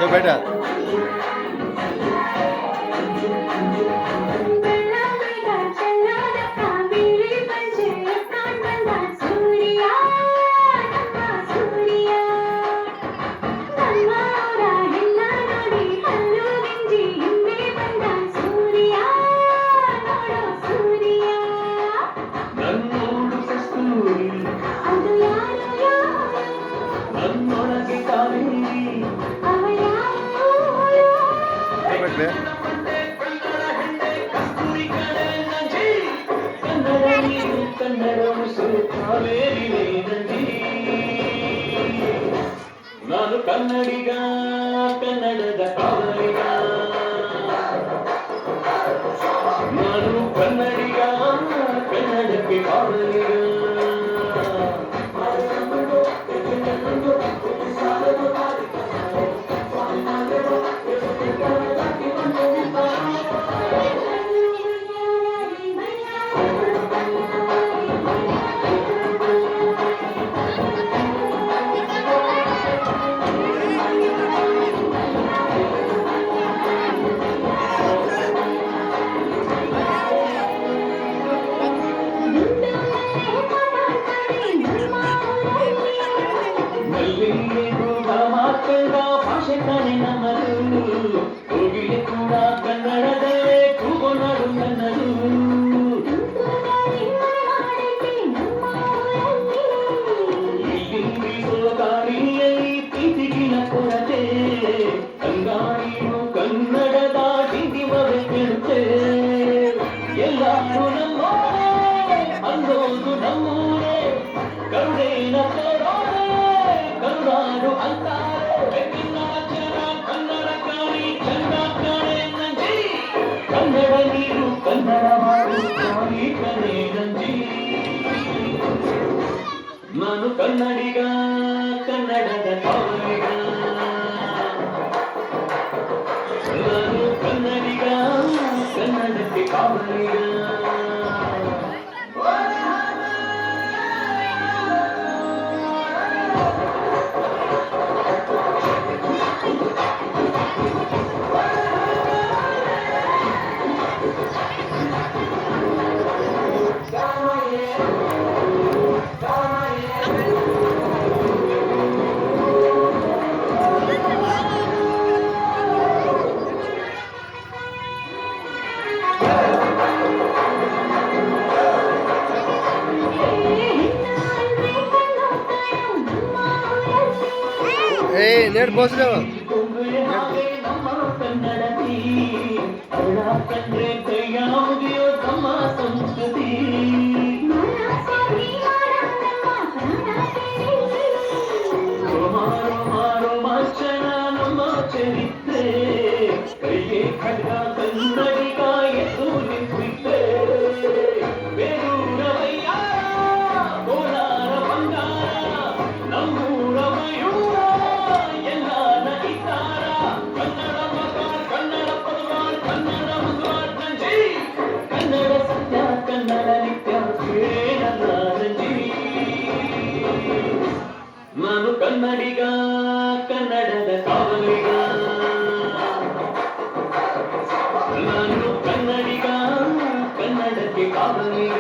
ಬೇಡ ನಾನು ಕನ್ನಡಿಗ ಕನ್ನಡದ ಕಾವಲಿಗ ನಾನು ಕನ್ನಡಿಗ ಕನ್ನಡಕ್ಕೆ ಕಾವಲಿಗ ಭಾಷೆ ಕಣೆ ನಮ್ಮದು ಹೋಗಿಲೆ ಕೂಡ ಕನ್ನಡದಲ್ಲೇ ಕೂಗೋಣರು ನನ್ನದು ಇಲ್ಲಿ ಗಾಳಿಯಲ್ಲಿ ಪ್ರೀತಿಗಿನ ಕೊರತೆ ಅಂಗಾರಿಯು ಕನ್ನಡದ ಡಿಂಡಿಮವೆ ಕೇಳುತ್ತೆ ಎಲ್ಲರೂ ನಮ್ಮೋರೇ ಅನ್ನೋದು ನಮ್ಮೂರೇ ಕರುಣೇನ ತೋರೋರೆ ಕರುಣಾರು ಅಂತಾರೆ ಕನ್ನಡ ನೀರು ಕನ್ನಡ ಮಾಡು ಕಾಳಿ ಕನೆ ನಂಜಿ ನಾನು ಕನ್ನಡಿಗ ಕನ್ನಡದ ಕಾವಲಿಗ ನಾನು ಕನ್ನಡಿಗ ಕನ್ನಡಕ್ಕೆ ಕಾವಲಿಗ नेट पहुंच रहे हो ನಾನು ಕನ್ನಡಿಗ ಕನ್ನಡದ ಕಾವಲಿಗ ನಾನು ಕನ್ನಡಿಗ ಕನ್ನಡಕ್ಕೆ ಕಾವಲಿಗ